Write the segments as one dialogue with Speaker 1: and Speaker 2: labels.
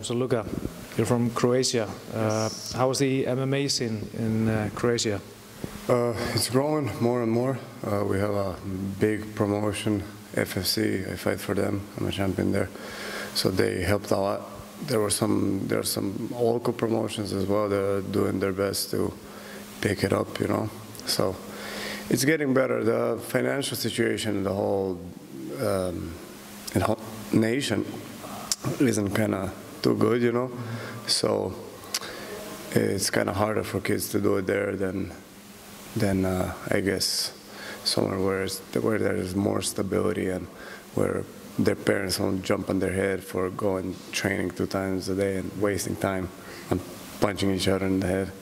Speaker 1: So Luka, you're from Croatia. How's the MMA scene in Croatia?
Speaker 2: It's growing more and more. We have a big promotion, FFC. I fight for them. I'm a champion there, so they helped a lot. There are some local promotions as well that are doing their best to pick it up, you know. So it's getting better. The financial situation in the whole nation isn't kind of too good, you know. So it's kind of harder for kids to do it there than I guess somewhere where there is more stability and where their parents won't jump on their head for going training 2 times a day and wasting time on punching each other in the head.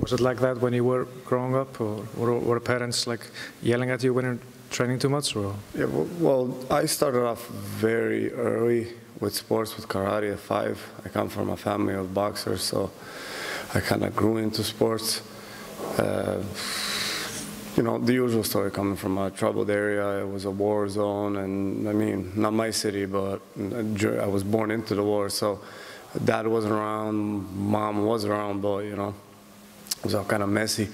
Speaker 1: Was it like that when you were growing up, or were parents like yelling at you when you're training too much? Or?
Speaker 2: Yeah, well, I started off very early with sports, with karate at 5. I come from a family of boxers, so I kind of grew into sports. You know, the usual story, coming from a troubled area. It was a war zone, and I mean, not my city, but I was born into the war, so dad wasn't around, mom was around, but you know, it was all kind of messy.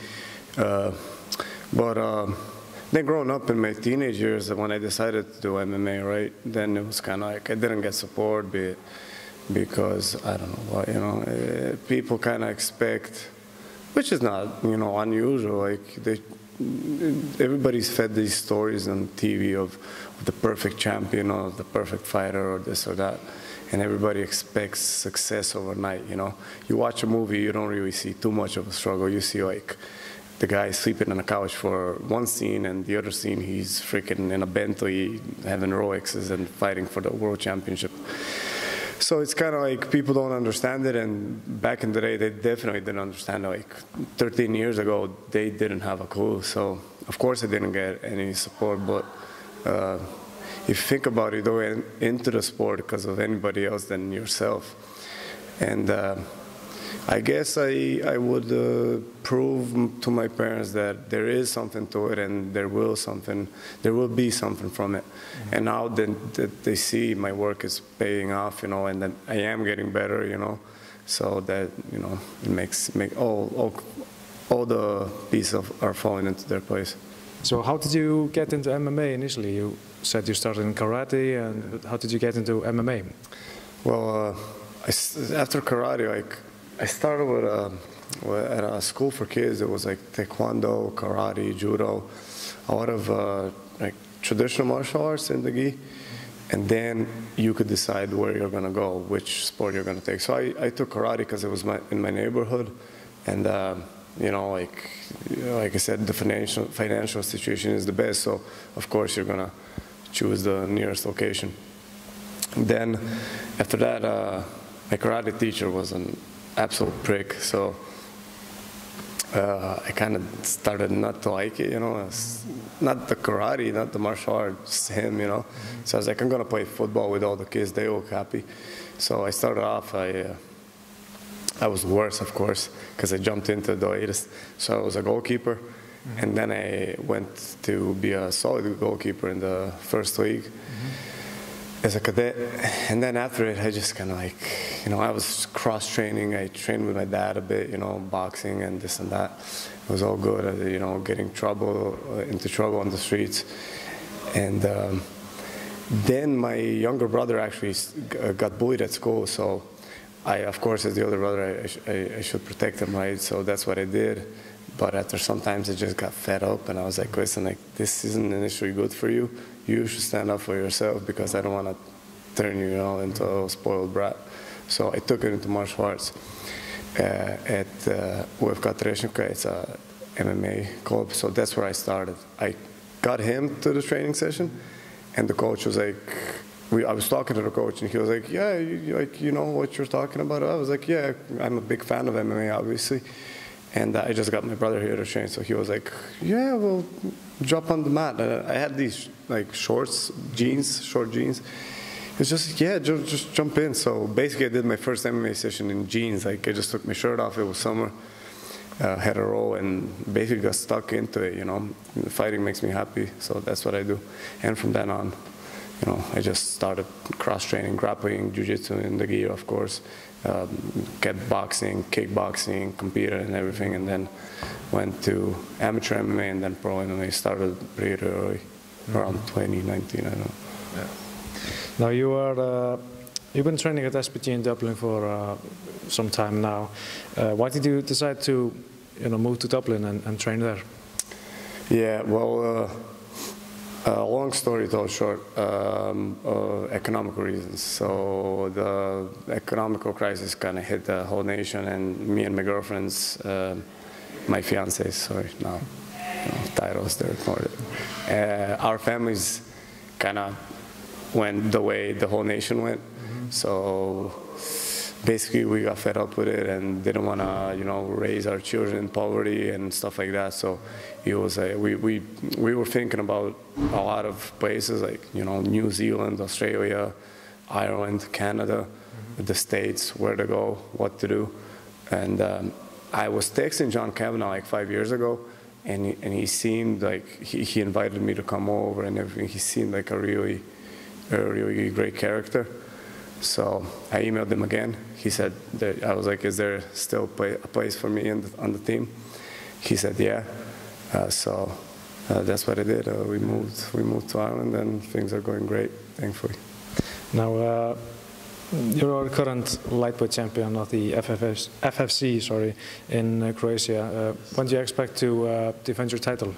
Speaker 2: Then growing up in my teenage years, when I decided to do MMA, right, then it was kind of like I didn't get support, because I don't know what, you know, people kind of expect, which is not, you know, unusual. Like everybody's fed these stories on TV of the perfect champion or the perfect fighter or this or that, and everybody expects success overnight. You know, you watch a movie, you don't really see too much of a struggle. You see like the guy sleeping on a couch for one scene, and the other scene he's freaking in a Bentley having Rolexes and fighting for the world championship. So it's kind of like people don't understand it, and back in the day they definitely didn't understand it. Like 13 years ago they didn't have a clue, so of course I didn't get any support. But if you think about it, you go into the sport because of anybody else than yourself. And I guess I would prove to my parents that there is something to it, and there will be something from it. And now that they see my work is paying off, you know, and that I am getting better, you know, so that, you know, it makes all the pieces are falling into their place.
Speaker 1: So how did you get into MMA initially? You said you started in karate, and how did you get into MMA?
Speaker 2: Well, after karate, like, I started at a school for kids. It was like taekwondo, karate, judo, a lot of like traditional martial arts in the gi. And then you could decide where you're going to go, which sport you're going to take. So I took karate because it was in my neighborhood. And, you know, like I said, the financial situation is the best. So, of course, you're going to choose the nearest location. And then after that, my karate teacher was an absolute prick, so I kind of started not to like it, you know. It's not the karate, not the martial arts, just him, you know. So I was like, I'm gonna play football with all the kids, they look happy. So I started off, I was worse, of course, because I jumped into the latest. So I was a goalkeeper, and then I went to be a solid goalkeeper in the first league. As a cadet, and then after it, I just kind of like, you know, I was cross-training. I trained with my dad a bit, you know, boxing and this and that. It was all good, you know, getting into trouble on the streets. And then my younger brother actually got bullied at school, so I, of course, as the older brother, I should protect him, right? So that's what I did. But after some times, I just got fed up, and I was like, listen, like, this isn't initially good for you. You should stand up for yourself, because I don't want to turn you, you know, into a spoiled brat. So I took it into martial arts at UFK Trešnjevka. It's a MMA club, so that's where I started. I got him to the training session, and the coach was like, I was talking to the coach, and he was like, yeah, you know what you're talking about? I was like, yeah, I'm a big fan of MMA, obviously. And I just got my brother here to train, so he was like, yeah, well, drop on the mat. And I had these like short jeans. He was just, yeah, just jump in. So basically I did my first MMA session in jeans. Like, I just took my shirt off, it was summer, had a roll, and basically got stuck into it, you know. Fighting makes me happy, so that's what I do. And from then on, you know, I just started cross-training, grappling, jiu-jitsu in the gear, of course. Kept boxing, kickboxing, competed and everything, and then went to amateur MMA and then pro MMA. Started pretty early, around 2019, I don't know.
Speaker 1: Yeah. Now you've been training at SBG in Dublin for some time now. Why did you decide to, move to Dublin and train there?
Speaker 2: Yeah, well, long story told short, economical reasons. So the economical crisis kind of hit the whole nation, and me and my girlfriend's, my fiance, sorry, now titles there for it. Our families kind of went the way the whole nation went. So basically we got fed up with it and didn't want to, raise our children in poverty and stuff like that. So it was we were thinking about a lot of places like, New Zealand, Australia, Ireland, Canada, the States, where to go, what to do. And I was texting John Kavanagh like 5 years ago, and he seemed like he invited me to come over and everything. He seemed like a really great character. So I emailed him again. He said that, I was like, is there still a place for me on the team? He said, yeah. So that's what I did. We moved to Ireland, and things are going great, thankfully.
Speaker 1: Now, you're a current lightweight champion of the FFC, in Croatia. When do you expect to defend your title?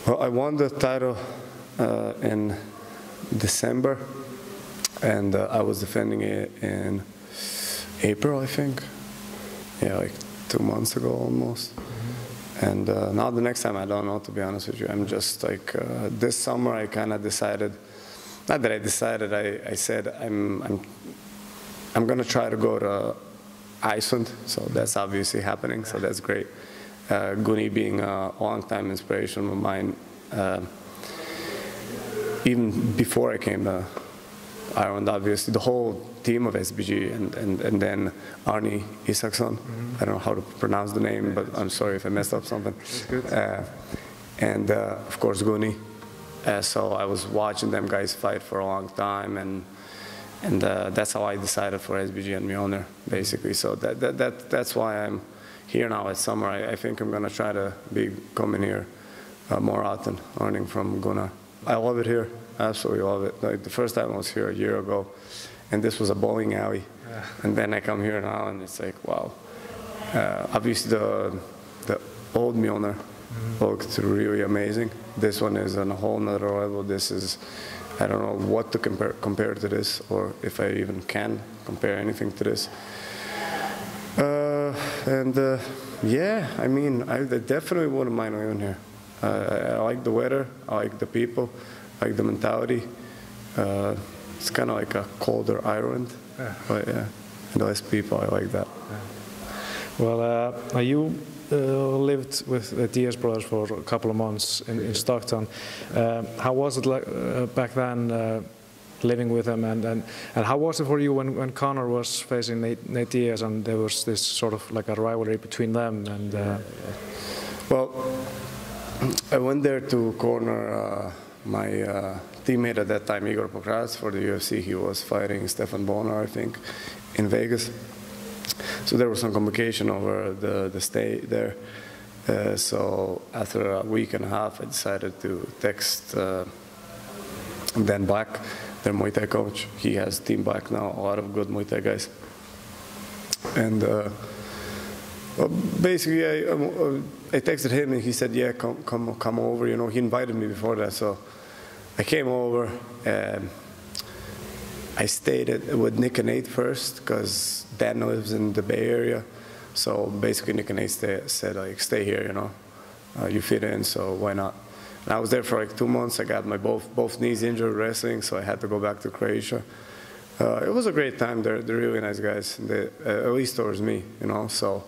Speaker 2: Well, I won the title in December, and I was defending it in April, I think. Yeah, like 2 months ago almost. And now the next time, I don't know, to be honest with you. I'm just like, this summer I kind of decided, not that I decided, I said I'm going to try to go to Iceland, so that's obviously happening, so that's great. Gunny being a long-time inspiration of mine, even before I came to Ireland, obviously, the whole team of SBG, and then Arni Isaksson. I don't know how to pronounce the name, but I'm sorry if I messed up something. And of course, Gunny. So I was watching them guys fight for a long time, and that's how I decided for SBG and Mjolnir, basically. So that's why I'm here now at summer. I think I'm going to try to be coming here more often, learning from Gunnar. I love it here. Absolutely love it. Like the first time I was here a year ago, and this was a bowling alley, and then I come here now, and it's like, wow. Obviously, the old Mjolnir looked really amazing. This one is on a whole nother level. This is, I don't know what to compare to this, or if I even can compare anything to this. Yeah, I mean, I definitely wouldn't mind living here. I like the weather, I like the people, I like the mentality. It's kind of like a colder Ireland, but yeah, and less people, I like that.
Speaker 1: Well, you lived with the Diaz brothers for a couple of months in Stockton. How was it like, back then, living with them, and how was it for you when Conor was facing Nate Diaz, and there was this sort of like a rivalry between them? And
Speaker 2: well, I went there to corner my teammate at that time, Igor Pokrats, for the UFC. He was fighting Stefan Bonner, I think, in Vegas. So there was some complication over the stay there. So after a week and a half, I decided to text Dan Black, their Muay Thai coach. He has Team Black now, a lot of good Muay Thai guys. And well, basically, I texted him, and he said, yeah, come over. You know, he invited me before that, so I came over. I stayed with Nick and Nate first, because Dan lives in the Bay Area. So basically, Nick and Nate said, like, stay here, you know. You fit in, so why not? And I was there for like 2 months. I got my both knees injured wrestling, so I had to go back to Croatia. It was a great time. They're really nice guys, at least towards me, you know. So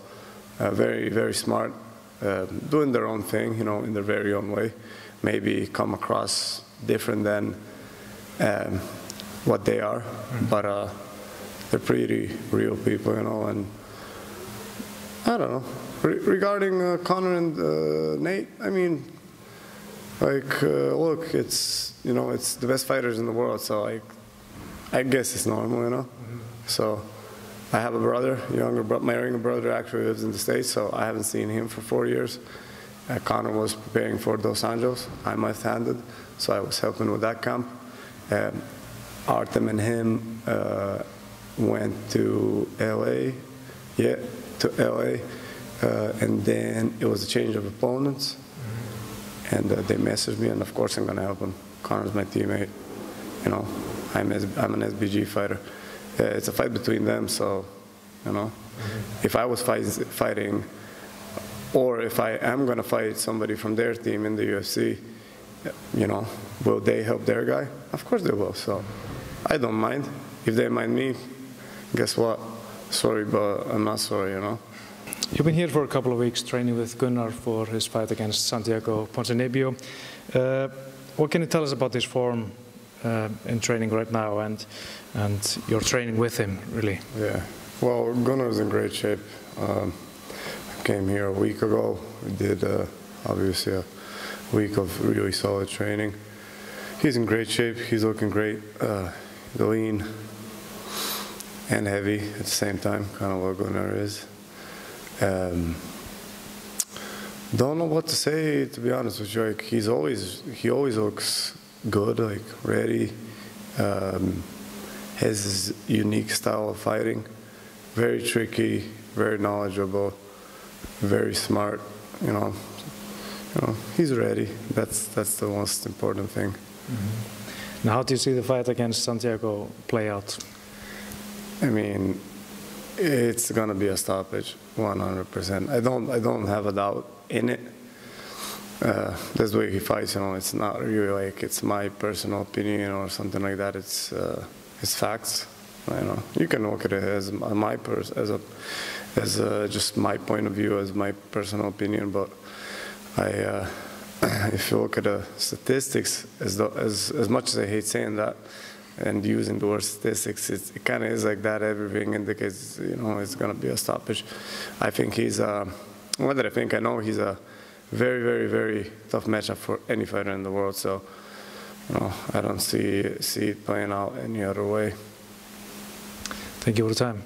Speaker 2: very, very smart, doing their own thing, you know, in their very own way. Maybe come across different than what they are, but they're pretty real people, you know. And I don't know. Regarding Conor and Nate, I mean, Like, look, it's, you know, it's the best fighters in the world, so like, I guess it's normal, you know. So I have a brother, my younger brother actually lives in the States, so I haven't seen him for 4 years. Connor was preparing for Los Angeles. I'm left-handed, so I was helping with that camp. Artem and him went to LA, and then it was a change of opponents, and they messaged me, and of course I'm gonna help him. Connor's my teammate, you know. I'm an SBG fighter. It's a fight between them, so, you know, if I was fighting, or if I am gonna fight somebody from their team in the UFC, you know, will they help their guy? Of course they will. So I don't mind. If they mind me, guess what? Sorry, but I'm not sorry, you know.
Speaker 1: You've been here for a couple of weeks training with Gunnar for his fight against Santiago Ponzinibbio. What can you tell us about his form in training right now and your training with him, really?
Speaker 2: Yeah, well, Gunnar's in great shape. I came here a week ago. We did obviously a week of really solid training. He's in great shape. He's looking great, lean and heavy at the same time, kind of what Gunnar is. Don't know what to say, to be honest with you. Like, he always looks good, like ready. Has his unique style of fighting. Very tricky, very knowledgeable, very smart. You know, he's ready. That's the most important thing.
Speaker 1: Now, how do you see the fight against Santiago play out?
Speaker 2: I mean, it's gonna be a stoppage, 100%. I don't have a doubt in it. That's the way he fights. You know, it's not really like it's my personal opinion or something like that. It's facts. You know, you can look at it as just my point of view, as my personal opinion. But if you look at the statistics, as much as I hate saying that and using the word statistics, it kind of is like that. Everything indicates, you know, it's going to be a stoppage. I think he's what did I think? I know he's a very, very, very tough matchup for any fighter in the world. So, you know, I don't see it playing out any other way.
Speaker 1: Thank you for the time.